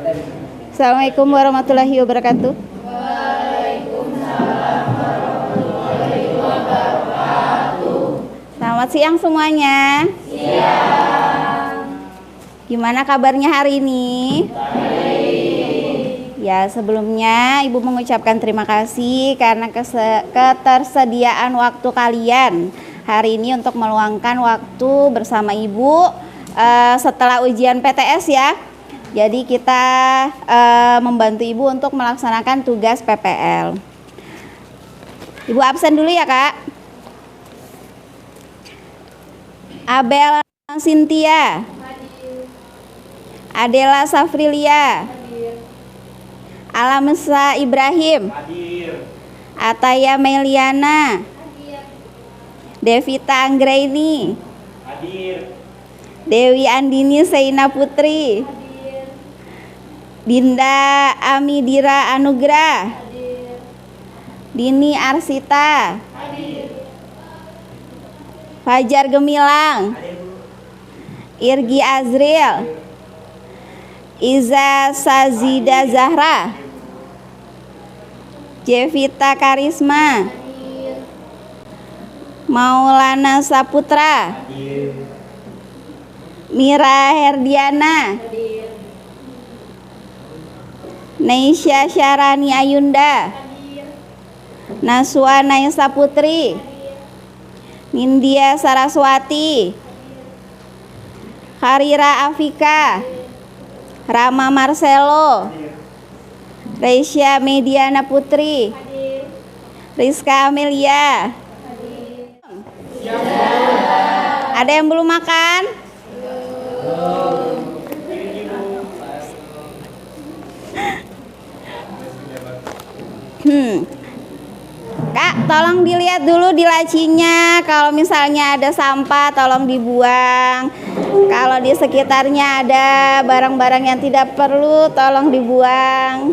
Assalamualaikum warahmatullahi wabarakatuh. Selamat siang semuanya. Gimana kabarnya hari ini? Ya, sebelumnya Ibu mengucapkan terima kasih karena ketersediaan waktu kalian hari ini untuk meluangkan waktu bersama Ibu setelah ujian PTS ya. Jadi kita membantu Ibu untuk melaksanakan tugas PPL. Ibu absen dulu ya, Kak. Abel Cynthia. Adela Safrilia. Alamesa Ibrahim. Ataya Meliana. Devita Anggraini. Dewi Andini Seina Putri. Dinda Amidira Anugrah. Dini Arsita. Fajar Gemilang. Irgi Azril. Iza Sazida Zahra. Jevita Karisma. Maulana Saputra. Mira Herdiana. Neisha Syarani Ayunda. Naswa Naisa Putri. Nindya Saraswati. Harira Afika. Rama Marcelo. Reisha Mediana Putri. Rizka Amelia. Ada yang belum makan? Kak, tolong dilihat dulu di lacinya. Kalau misalnya ada sampah, tolong dibuang. Kalau di sekitarnya ada barang-barang yang tidak perlu, tolong dibuang.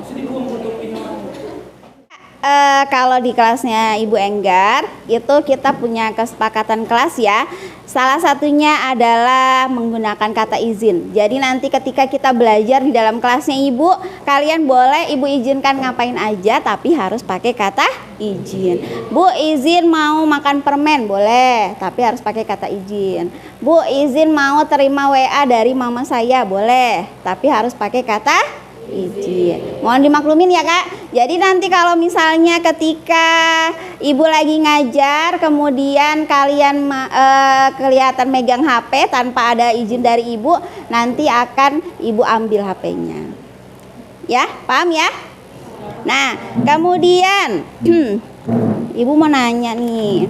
Kalau di kelasnya Ibu Enggar, itu kita punya kesepakatan kelas ya. Salah satunya adalah menggunakan kata izin. Jadi nanti ketika kita belajar di dalam kelasnya Ibu, kalian boleh Ibu izinkan ngapain aja, tapi harus pakai kata izin. Bu, izin mau makan permen, boleh, tapi harus pakai kata izin. Bu, izin mau terima WA dari mama saya, boleh, tapi harus pakai kata izin. Mohon dimaklumin ya, Kak. Jadi nanti kalau misalnya ketika Ibu lagi ngajar, kemudian kalian kelihatan megang HP tanpa ada izin dari Ibu, nanti akan Ibu ambil HP-nya. Ya, paham ya? Nah, kemudian Ibu mau nanya nih.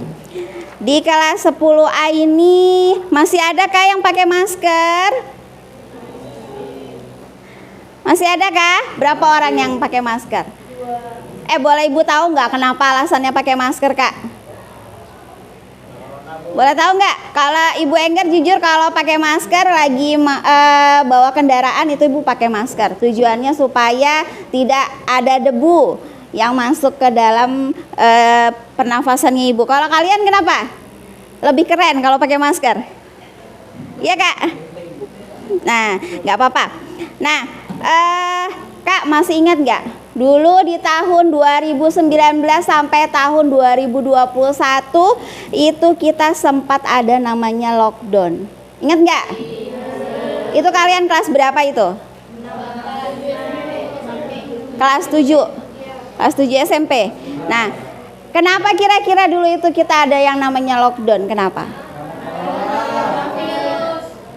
Di kelas 10A ini masih ada Kak yang pakai masker? Masih ada kah? Berapa orang yang pakai masker? Boleh Ibu tahu nggak kenapa alasannya pakai masker, Kak? Boleh tahu nggak? Kalau Ibu Enggar jujur kalau pakai masker lagi bawa kendaraan itu Ibu pakai masker. Tujuannya supaya tidak ada debu yang masuk ke dalam pernafasannya Ibu. Kalau kalian kenapa? Lebih keren kalau pakai masker? Iya, Kak? Nah, nggak apa-apa. Nah, Kak masih ingat nggak? Dulu di tahun 2019 sampai tahun 2021 itu kita sempat ada namanya lockdown. Ingat nggak? Itu kalian kelas berapa itu? Kelas 7. Kelas 7 SMP. Nah, kenapa kira-kira dulu itu kita ada yang namanya lockdown? Kenapa?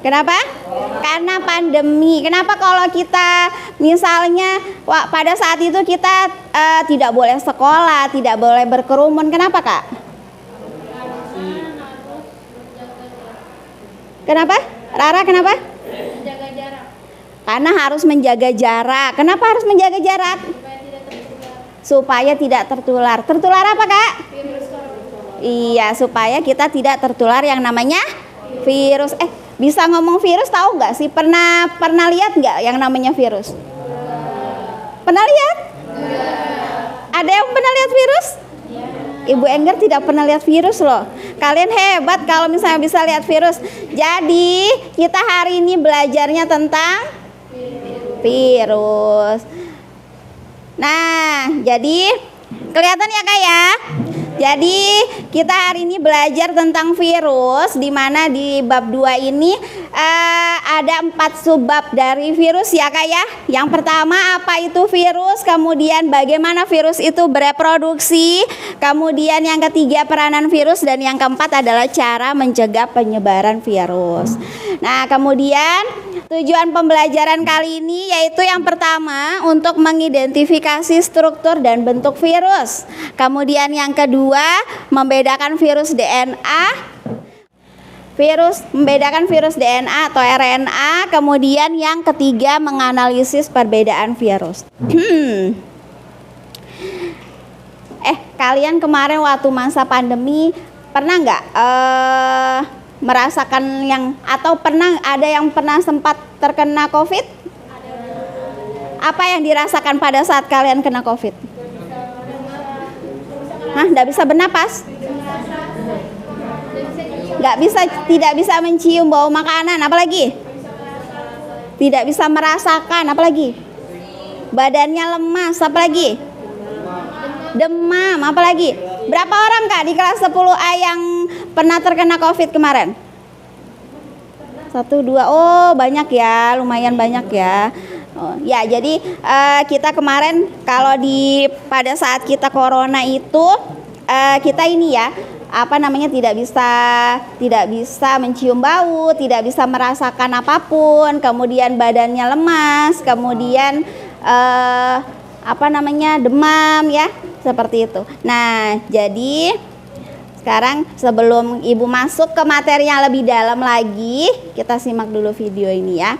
Kenapa? Karena pandemi. Kenapa kalau kita misalnya pada saat itu kita tidak boleh sekolah, tidak boleh berkerumun? Kenapa, Kak? Kenapa? Rara, kenapa? Menjaga jarak. Karena harus menjaga jarak. Kenapa harus menjaga jarak? Supaya tidak tertular. Tertular apa, Kak? Virus corona. Iya, supaya kita tidak tertular yang namanya virus. Bisa ngomong virus tahu nggak sih? Pernah lihat nggak yang namanya virus? Pernah lihat? Ada yang pernah lihat virus? Ibu Enggar tidak pernah lihat virus loh. Kalian hebat kalau misalnya bisa lihat virus. Jadi kita hari ini belajarnya tentang virus. Nah, jadi kelihatan ya Kak ya? Jadi kita hari ini belajar tentang virus, di mana di bab 2 ini ada 4 subbab dari virus ya Kak ya. Yang pertama apa itu virus, kemudian bagaimana virus itu bereproduksi, kemudian yang ketiga peranan virus, dan yang keempat adalah cara mencegah penyebaran virus. Nah, kemudian tujuan pembelajaran kali ini yaitu yang pertama untuk mengidentifikasi struktur dan bentuk virus. Kemudian yang kedua membedakan virus DNA, membedakan virus DNA atau RNA. Kemudian yang ketiga menganalisis perbedaan virus. Kalian kemarin waktu masa pandemi pernah nggak merasakan atau ada yang pernah sempat terkena COVID? Apa yang dirasakan pada saat kalian kena COVID? Nggak bisa bernapas? Tidak bisa mencium bau makanan, apalagi? Tidak bisa merasakan, apalagi? Badannya lemas, apalagi? Demam, apalagi? Berapa orang Kak di kelas 10A yang pernah terkena COVID kemarin? 1, 2, oh banyak ya, lumayan banyak ya. Ya, jadi kita kemarin kalau pada saat kita corona itu kita ini ya, tidak bisa mencium bau, tidak bisa merasakan apapun, kemudian badannya lemas, kemudian demam ya, seperti itu. Nah, jadi sekarang sebelum Ibu masuk ke materi yang lebih dalam lagi, kita simak dulu video ini ya.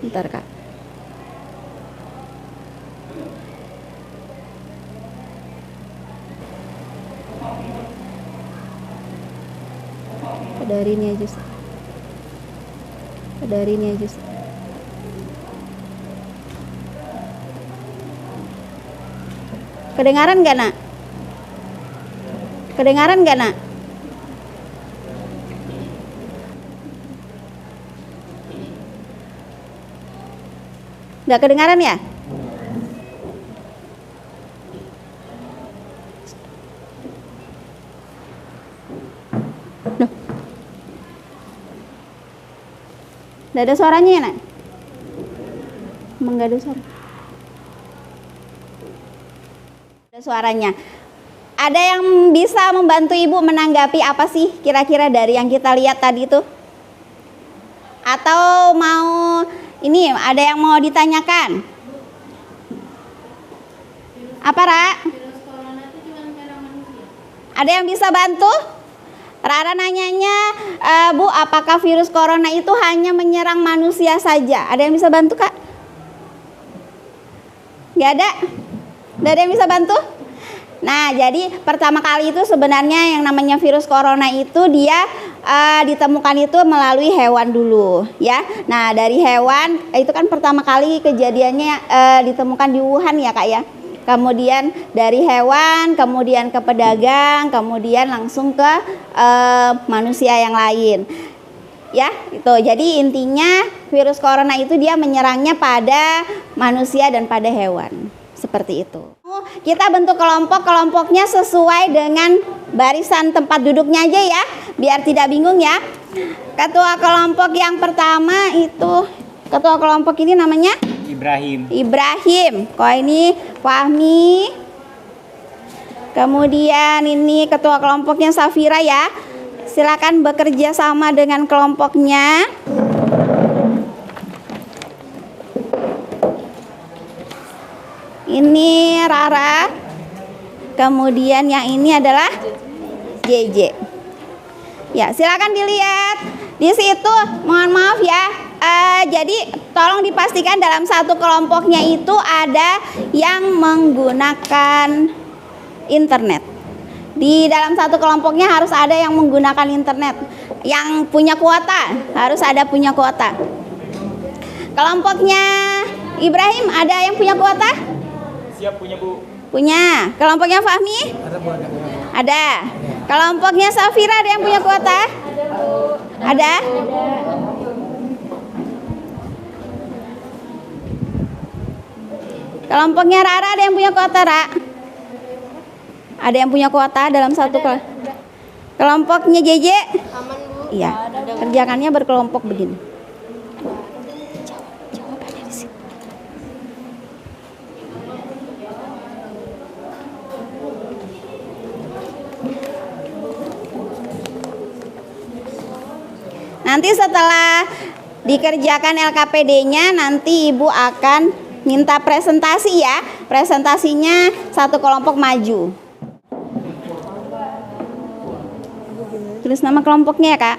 Bentar Kak. Dari ini aja sih. Kedengaran nggak nak? Nggak kedengaran ya? Nggak ada suaranya ya nak? Emang nggak ada suara? Ada suaranya. Ada yang bisa membantu Ibu menanggapi apa sih kira-kira dari yang kita lihat tadi itu? Atau ada yang mau ditanyakan? Apa Ra? Virus corona itu cuma menyerang manusia. Ada yang bisa bantu? Rara nanyanya, Bu, apakah virus corona itu hanya menyerang manusia saja? Ada yang bisa bantu Kak? Nggak ada? Nggak ada yang bisa bantu? Nah, jadi pertama kali itu sebenarnya yang namanya virus corona itu dia ditemukan itu melalui hewan dulu ya. Nah, dari hewan itu kan pertama kali kejadiannya ditemukan di Wuhan ya Kak ya. Kemudian dari hewan, kemudian ke pedagang, kemudian langsung ke manusia yang lain. Ya, itu. Jadi intinya virus corona itu dia menyerangnya pada manusia dan pada hewan. Seperti itu. Kita bentuk kelompoknya sesuai dengan barisan tempat duduknya aja ya, biar tidak bingung ya. Ketua kelompok yang pertama itu, ketua kelompok ini namanya Ibrahim. Kok ini Fahmi. Kemudian ini ketua kelompoknya Safira ya. Silakan bekerja sama dengan kelompoknya. Ini Rara. Kemudian yang ini adalah JJ. Ya, silakan dilihat. Di situ mohon maaf ya. Jadi tolong dipastikan dalam satu kelompoknya itu ada yang menggunakan internet. Di dalam satu kelompoknya harus ada yang menggunakan internet. Yang punya kuota, harus ada punya kuota. Kelompoknya Ibrahim ada yang punya kuota? Siap punya Bu. Punya. Kelompoknya Fahmi? Ada Bu, ada. Ada. Kelompoknya Safira ada yang punya kuota? Ada? Kelompoknya Rara ada yang punya kuota, Ra? Ada yang punya kuota dalam satu kelompok? Kelompoknya JJ? Aman Bu. Iya. Kerjakannya berkelompok begini. Nanti setelah dikerjakan LKPD-nya, nanti Ibu akan minta presentasi ya. Presentasinya satu kelompok maju. Tulis nama kelompoknya ya, Kak.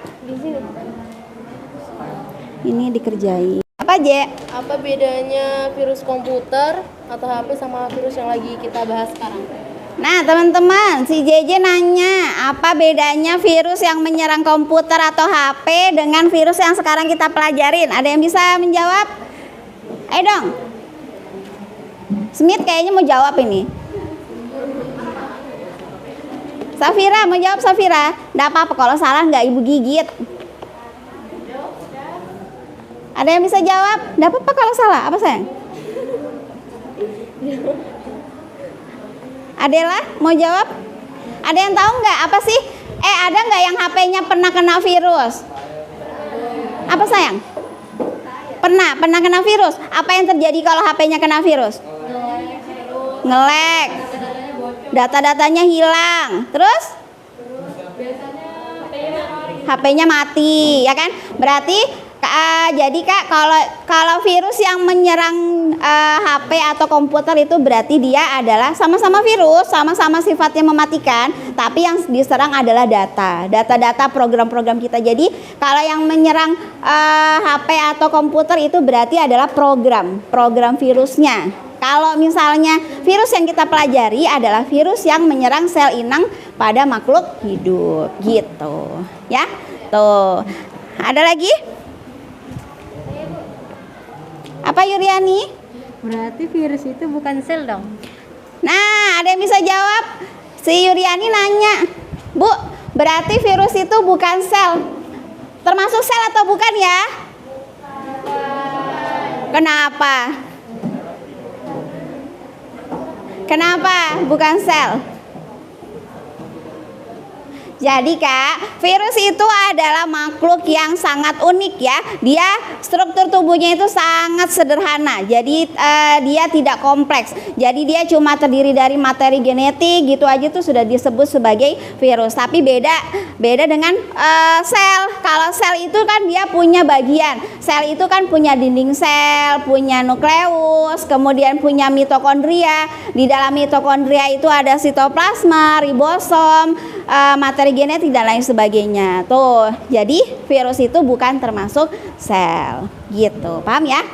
Ini dikerjain. Apa, Je? Apa bedanya virus komputer atau HP sama virus yang lagi kita bahas sekarang? Nah, teman-teman, si JJ nanya, apa bedanya virus yang menyerang komputer atau HP dengan virus yang sekarang kita pelajarin? Ada yang bisa menjawab? Ayo dong. Smith kayaknya mau jawab ini. Safira, mau jawab Safira? Nggak apa-apa, kalau salah nggak Ibu gigit. Ada yang bisa jawab? Nggak apa-apa kalau salah. Apa sayang? Adela mau jawab? Ada yang tahu nggak apa sih? Ada nggak yang HP-nya pernah kena virus? Apa sayang? Pernah kena virus. Apa yang terjadi kalau HP-nya kena virus? Nge-lag. Data-datanya hilang. Terus? HP-nya mati, ya kan? Berarti jadi Kak, kalau virus yang menyerang HP atau komputer itu berarti dia adalah sama-sama virus, sama-sama sifatnya mematikan, tapi yang diserang adalah data program-program kita. Jadi kalau yang menyerang HP atau komputer itu berarti adalah program virusnya. Kalau misalnya virus yang kita pelajari adalah virus yang menyerang sel inang pada makhluk hidup, gitu. Ya, tuh. Ada lagi? Apa Yuryani? Berarti virus itu bukan sel dong? Nah, ada yang bisa jawab? Si Yuryani nanya, Bu, berarti virus itu bukan sel. Termasuk sel atau bukan ya? Kenapa? Kenapa bukan sel? Jadi Kak, virus itu adalah makhluk yang sangat unik ya. Dia struktur tubuhnya itu sangat sederhana. Jadi dia tidak kompleks. Jadi dia cuma terdiri dari materi genetik gitu aja tuh sudah disebut sebagai virus. Tapi beda dengan sel. Kalau sel itu kan dia punya bagian. Sel itu kan punya dinding sel, punya nukleus, kemudian punya mitokondria. Di dalam mitokondria itu ada sitoplasma, ribosom, materi genetik dan lain sebagainya. Tuh, jadi virus itu bukan termasuk sel. Gitu. Paham ya?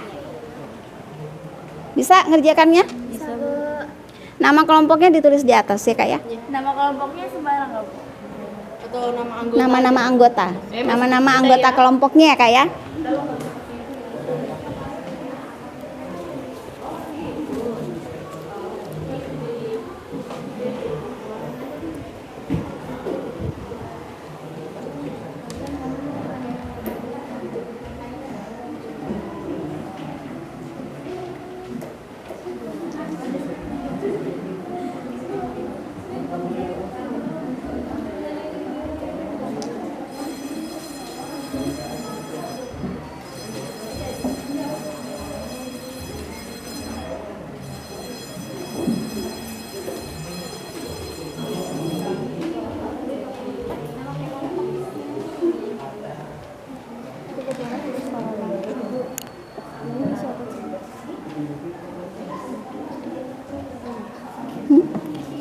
Bisa ngerjakannya? Bisa Bu. Nama kelompoknya ditulis di atas ya, Kak ya. Nama kelompoknya sembarang nggak Bu? Atau nama anggota? Nama-nama anggota. Nama-nama maksudnya anggota ya. kelompoknya ya, Kak ya.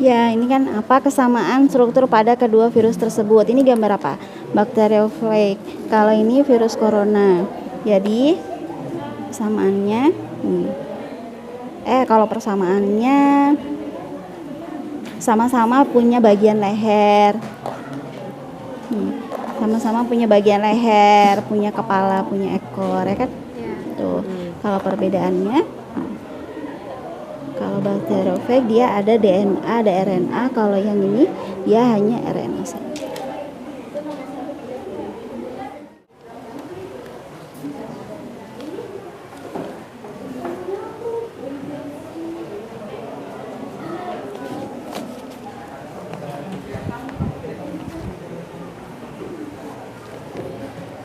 Ya, ini kan apa kesamaan struktur pada kedua virus tersebut. Ini gambar apa? Bakteriophage. Kalau ini virus corona. Jadi persamaannya kalau persamaannya sama-sama punya bagian leher. Sama-sama punya bagian leher, punya kepala, punya ekor, ya kan? Ya. Tuh. Kalau perbedaannya, kalau bakteriofag dia ada DNA, ada RNA. Kalau yang ini dia hanya RNA saja.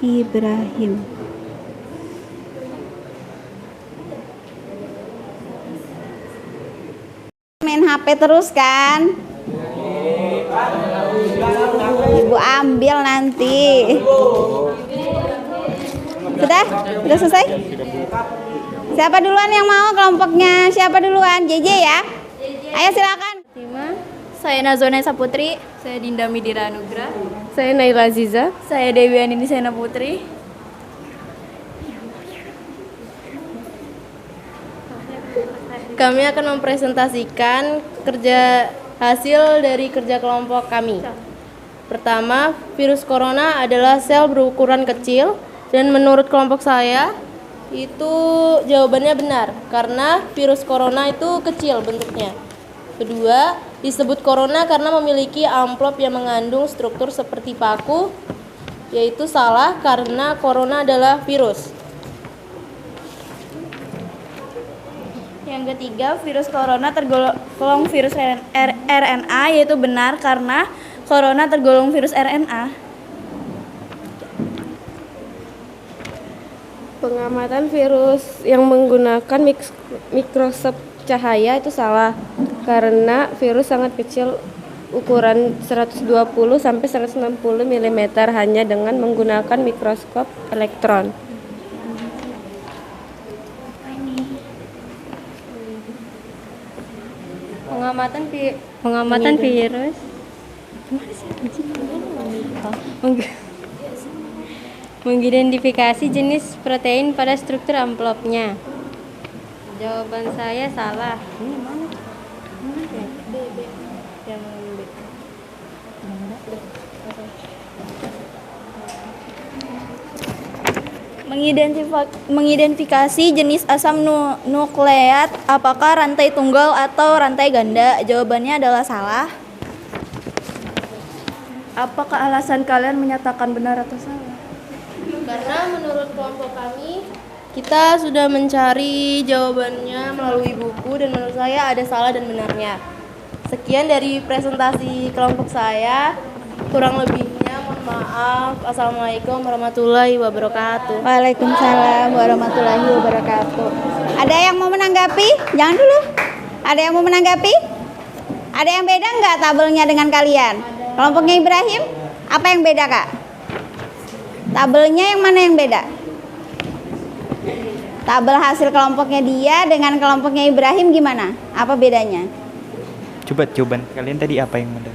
Ibrahim. Main HP terus kan? Ibu ambil nanti. Sudah selesai? Siapa duluan yang mau kelompoknya? Siapa duluan? JJ ya? Ayo silakan. Saya Nazona Saputri. Saya Dinda Midira Anugrah. Saya Naila Aziza. Saya Dewi Anindya Sena Putri. Kami akan mempresentasikan hasil dari kerja kelompok kami. Pertama, virus corona adalah sel berukuran kecil dan menurut kelompok saya itu jawabannya benar karena virus corona itu kecil bentuknya. Kedua, disebut corona karena memiliki amplop yang mengandung struktur seperti paku, yaitu salah karena corona adalah virus. Yang ketiga, virus corona tergolong virus RNA, yaitu benar karena corona tergolong virus RNA. Pengamatan virus yang menggunakan mikroskop cahaya itu salah karena virus sangat kecil ukuran 120 sampai 160 mm hanya dengan menggunakan mikroskop elektron. Pengamatan virus mengidentifikasi jenis protein pada struktur amplopnya. Jawaban saya salah. Ini mana? Mengidentifikasi jenis asam nukleat apakah rantai tunggal atau rantai ganda? Jawabannya adalah salah. Apakah alasan kalian menyatakan benar atau salah? Karena menurut kelompok kami, kita sudah mencari jawabannya melalui buku dan menurut saya ada salah dan benarnya. Sekian dari presentasi kelompok saya. Kurang lebihnya mohon maaf. Assalamualaikum warahmatullahi wabarakatuh. Waalaikumsalam warahmatullahi wabarakatuh. Ada yang mau menanggapi? Jangan dulu. Ada yang mau menanggapi? Ada yang beda nggak tabelnya dengan kalian? Kelompoknya Ibrahim, apa yang beda kak? Tabelnya yang mana yang beda? Tabel hasil kelompoknya dia dengan kelompoknya Ibrahim gimana? Apa bedanya? Coba kalian tadi apa yang beda?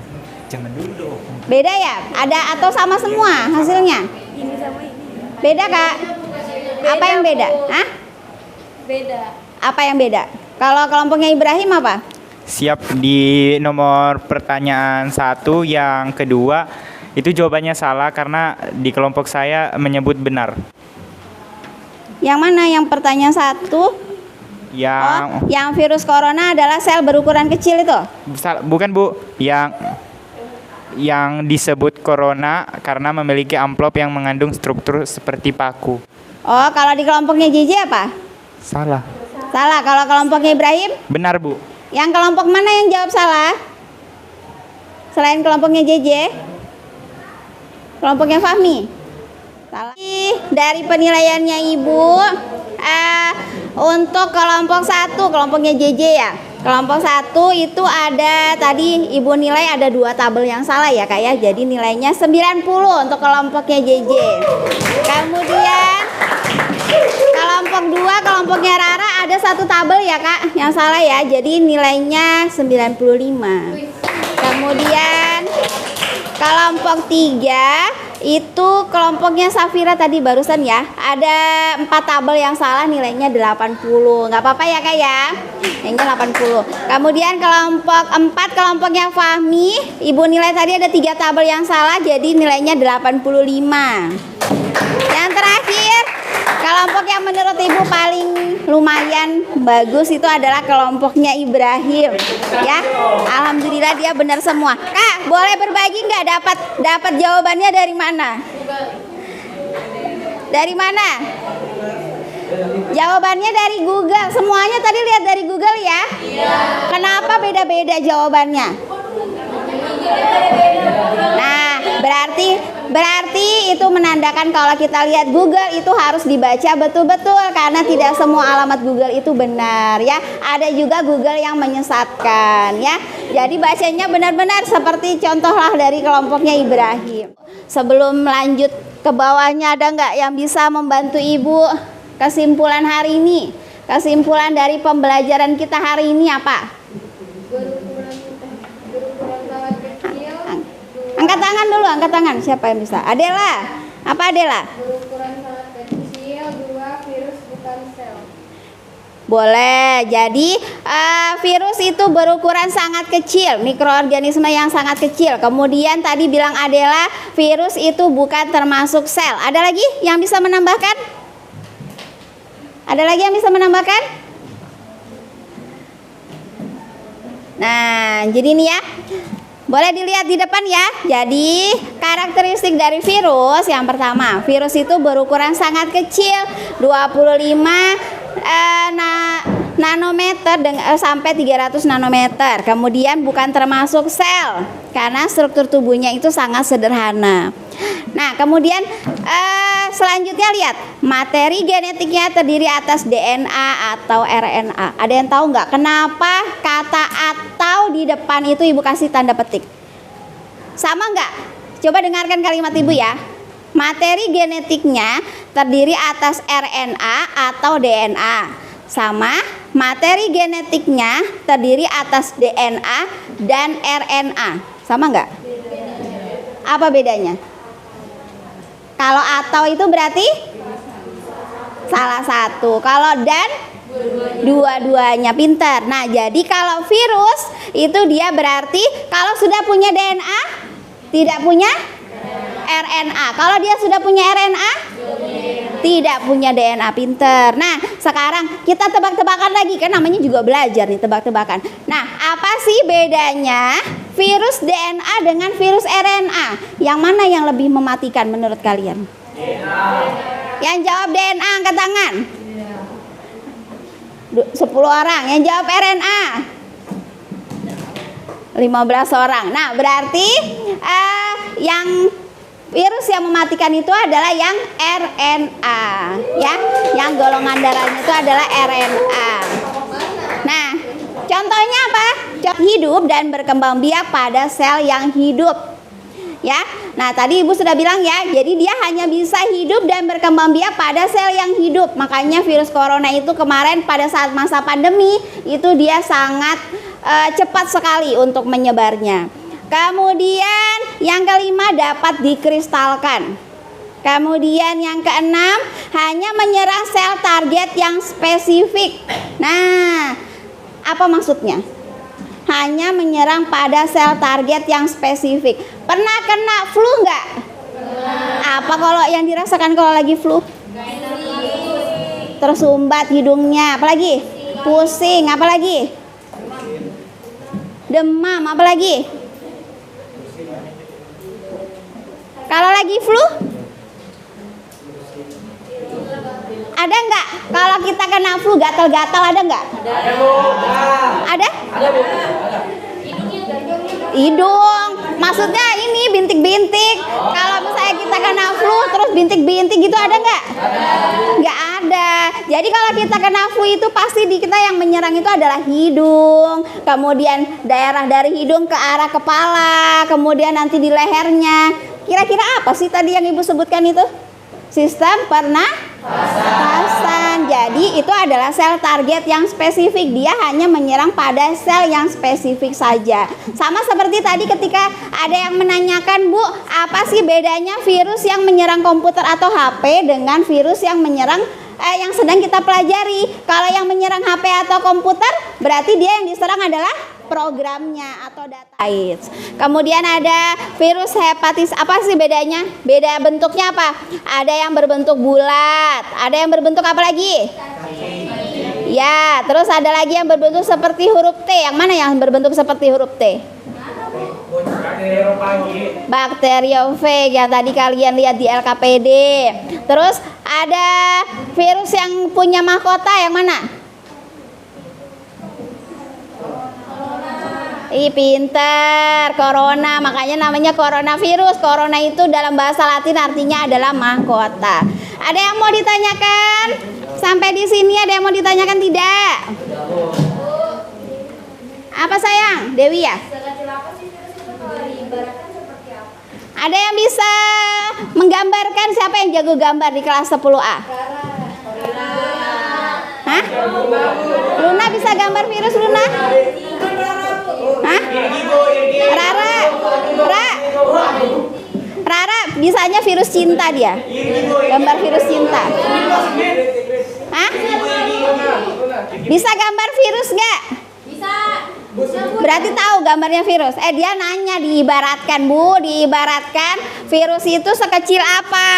Jangan dulu dong. Beda ya? Ada atau sama semua hasilnya? Beda kak? Apa yang beda? Hah? Beda. Apa yang beda? Kalau kelompoknya Ibrahim apa? Siap di nomor pertanyaan 1 yang kedua itu jawabannya salah karena di kelompok saya menyebut benar. Yang mana yang pertanyaan 1? Yang virus corona adalah sel berukuran kecil itu? Bukan Bu, yang disebut corona karena memiliki amplop yang mengandung struktur seperti paku. Oh, kalau di kelompoknya JJ apa? Salah. Salah. Kalau kelompoknya Ibrahim? Benar Bu. Yang kelompok mana yang jawab salah? Selain kelompoknya JJ? Kelompoknya Fahmi? Salah. Dari penilaiannya Ibu, untuk kelompok 1, kelompoknya JJ ya. Kelompok 1 itu ada tadi Ibu nilai ada 2 tabel yang salah ya Kak ya. Jadi nilainya 90 untuk kelompoknya JJ. Kemudian kelompok 2, kelompoknya Rara ada 1 tabel ya Kak yang salah ya. Jadi nilainya 95. Kemudian kelompok 3 itu kelompoknya Safira tadi barusan ya. Ada 4 tabel yang salah nilainya 80. Nggak apa-apa ya Kak ya. Nilainya 80. Kemudian kelompok 4 kelompoknya Fahmi, Ibu nilai tadi ada 3 tabel yang salah jadi nilainya 85. Yang terakhir kelompok yang menurut Ibu paling lumayan bagus itu adalah kelompoknya Ibrahim ya. Alhamdulillah dia benar semua. Kak, boleh berbagi nggak dapat jawabannya dari mana? Dari mana? Jawabannya dari Google. Semuanya tadi lihat dari Google ya? Iya. Kenapa beda-beda jawabannya? Nah, berarti itu menandakan kalau kita lihat Google itu harus dibaca betul-betul karena tidak semua alamat Google itu benar ya. Ada juga Google yang menyesatkan ya. Jadi bacanya benar-benar seperti contohlah dari kelompoknya Ibrahim. Sebelum lanjut ke bawahnya, ada nggak yang bisa membantu Ibu kesimpulan hari ini? Kesimpulan dari pembelajaran kita hari ini apa? Angkat tangan dulu, angkat tangan. Siapa yang bisa? Adela. Apa Adela? Berukuran sangat kecil, 2 virus bukan sel. Boleh. Jadi virus itu berukuran sangat kecil, mikroorganisme yang sangat kecil. Kemudian tadi bilang Adela, virus itu bukan termasuk sel. Ada lagi yang bisa menambahkan? Ada lagi yang bisa menambahkan? Nah, jadi ini ya. Boleh dilihat di depan ya. Jadi karakteristik dari virus yang pertama, virus itu berukuran sangat kecil, 25 nanometer sampai 300 nanometer. Kemudian bukan termasuk sel karena struktur tubuhnya itu sangat sederhana. Nah, kemudian selanjutnya lihat materi genetiknya terdiri atas DNA atau RNA. Ada yang tahu nggak kenapa kata atau di depan itu Ibu kasih tanda petik? Sama nggak? Coba dengarkan kalimat Ibu ya. Materi genetiknya terdiri atas RNA atau DNA. Sama materi genetiknya terdiri atas DNA dan RNA. Sama nggak? Apa bedanya? Kalau atau itu berarti salah satu. Kalau dan dua-duanya, pintar. Nah, jadi kalau virus itu dia berarti kalau sudah punya DNA tidak punya RNA. Kalau dia sudah punya RNA tidak punya DNA, pinter. Nah, sekarang kita tebak-tebakan lagi, kan namanya juga belajar nih, tebak-tebakan. Nah, apa sih bedanya virus DNA dengan virus RNA? Yang mana yang lebih mematikan menurut kalian? DNA. Yang jawab DNA angkat tangan. 10 orang. Yang jawab RNA 15 orang. Nah, berarti yang virus yang mematikan itu adalah yang RNA ya. Yang golongan darahnya itu adalah RNA. Nah, contohnya apa? Hidup dan berkembang biak pada sel yang hidup. Ya. Nah, tadi Ibu sudah bilang ya, jadi dia hanya bisa hidup dan berkembang biak pada sel yang hidup. Makanya virus corona itu kemarin pada saat masa pandemi itu dia sangat cepat sekali untuk menyebarnya. Kemudian yang kelima dapat dikristalkan. Kemudian yang keenam hanya menyerang sel target yang spesifik. Nah, apa maksudnya? Hanya menyerang pada sel target yang spesifik. Pernah kena flu nggak? Apa kalau yang dirasakan kalau lagi flu? Tersumbat hidungnya, apalagi? Pusing, apalagi? Demam, apalagi? Kalau lagi flu? Ada nggak? Kalau kita kena flu gatal-gatal ada nggak? Ada? Hidung. Maksudnya ini bintik-bintik. Kalau misalnya kita kena flu terus bintik-bintik gitu ada nggak? Nggak ada. Jadi kalau kita kena flu itu pasti di kita yang menyerang itu adalah hidung. Kemudian daerah dari hidung ke arah kepala. Kemudian nanti di lehernya. Kira-kira apa sih tadi yang Ibu sebutkan itu? Sistem pernafasan. Jadi itu adalah sel target yang spesifik. Dia hanya menyerang pada sel yang spesifik saja. Sama seperti tadi ketika ada yang menanyakan, Bu, apa sih bedanya virus yang menyerang komputer atau HP dengan virus yang menyerang yang sedang kita pelajari? Kalau yang menyerang HP atau komputer berarti dia yang diserang adalah programnya atau data. Kemudian ada virus hepatitis. Apa sih bedanya? Beda bentuknya apa? Ada yang berbentuk bulat, ada yang berbentuk apa lagi? Ya, terus ada lagi yang berbentuk seperti huruf T. Yang mana yang berbentuk seperti huruf T? Bakteriofag yang tadi kalian lihat di LKPD. Terus ada virus yang punya mahkota yang mana? Ih, pinter, corona, makanya namanya coronavirus. Corona itu dalam bahasa Latin artinya adalah mahkota. Ada yang mau ditanyakan? Sampai di sini ada yang mau ditanyakan tidak? Apa sayang? Dewi ya? Ada yang bisa menggambarkan? Siapa yang jago gambar di kelas 10A? Hah? Luna bisa gambar virus, Luna? Hah? Rara bisanya virus cinta dia. Gambar virus cinta. Hah? Bisa gambar virus gak? Bisa. Berarti tahu gambarnya virus. Dia nanya diibaratkan, Bu, diibaratkan virus itu sekecil apa?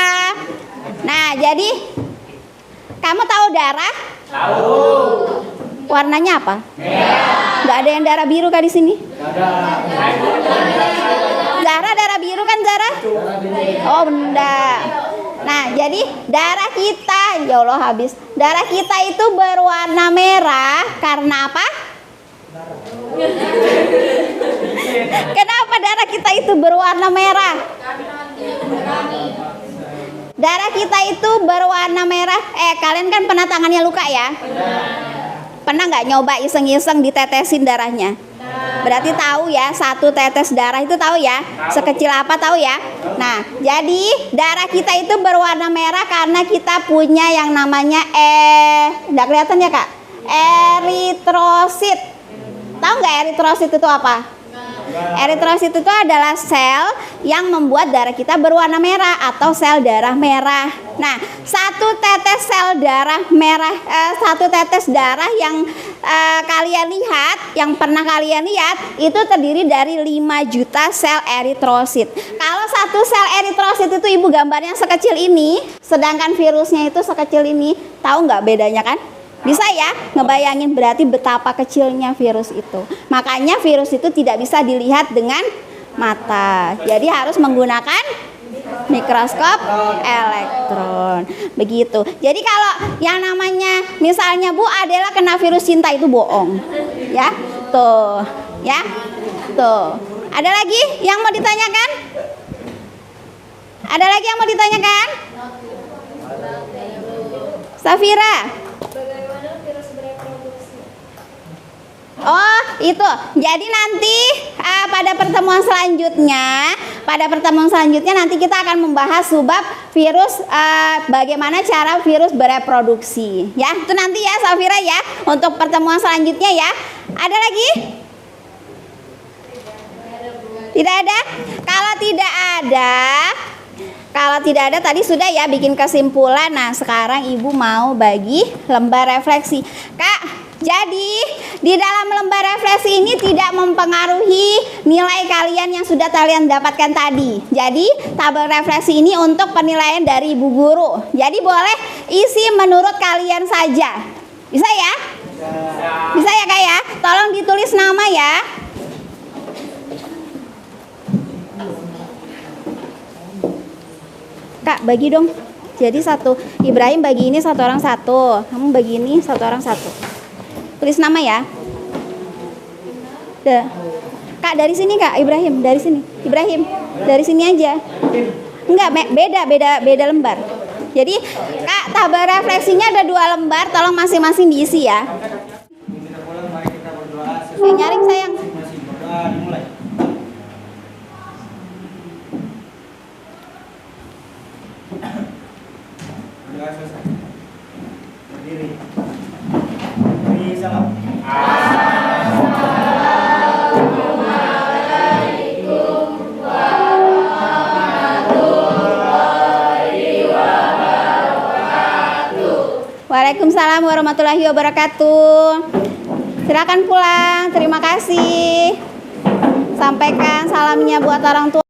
Nah, jadi kamu tahu darah? Tahu. Warnanya apa? Merah. Gak ada yang darah biru kah di sini? Zara darah biru kan Zara? Oh, enggak. Nah, jadi darah kita, ya Allah habis. Darah kita itu berwarna merah karena apa? Kenapa darah kita itu berwarna merah? Darah kita itu berwarna merah. Kalian kan pernah tangannya luka ya? Pernah nggak nyoba iseng-iseng ditetesin darahnya? Berarti tahu ya, satu tetes darah itu tahu ya, sekecil apa tahu ya. Nah, jadi darah kita itu berwarna merah karena kita punya yang namanya nggak kelihatan ya Kak? Eritrosit. Tahu nggak eritrosit itu apa? Eritrosit itu adalah sel yang membuat darah kita berwarna merah atau sel darah merah. Nah, satu tetes sel darah merah, satu tetes darah yang kalian lihat, yang pernah kalian lihat, itu terdiri dari 5 juta sel eritrosit. Kalau satu sel eritrosit itu ibu gambarnya sekecil ini, sedangkan virusnya itu sekecil ini, tahu nggak bedanya kan? Bisa ya ngebayangin berarti betapa kecilnya virus itu. Makanya virus itu tidak bisa dilihat dengan mata. Jadi harus menggunakan mikroskop elektron. Begitu. Jadi kalau yang namanya misalnya Bu Adela kena virus cinta itu bohong. Ya. Tuh, ya. Tuh. Ada lagi yang mau ditanyakan? Ada lagi yang mau ditanyakan? Safira. Oh, itu. Jadi nanti pada pertemuan selanjutnya nanti kita akan membahas sebab virus, bagaimana cara virus bereproduksi. Ya, itu nanti ya Safira ya untuk pertemuan selanjutnya ya. Ada lagi? Tidak ada? Kalau tidak ada tadi sudah ya bikin kesimpulan. Nah, sekarang Ibu mau bagi lembar refleksi. Kak, jadi di dalam lembar refleksi ini tidak mempengaruhi nilai kalian yang sudah kalian dapatkan tadi. Jadi tabel refleksi ini untuk penilaian dari Ibu Guru. Jadi boleh isi menurut kalian saja. Bisa ya? Bisa ya Kak ya? Tolong ditulis nama ya. Kak, bagi dong. Jadi satu, Ibrahim bagi ini satu orang satu. Kamu bagi ini satu orang satu. Tulis nama ya. Kak dari sini Kak, Ibrahim dari sini. Ibrahim dari sini aja. Enggak, beda lembar. Jadi Kak, tabel refleksinya ada 2 lembar, tolong masing-masing diisi ya. Nyaring sayang. Waalaikumsalam warahmatullahi wabarakatuh. Silakan pulang. Terima kasih. Sampaikan salamnya buat orang tua.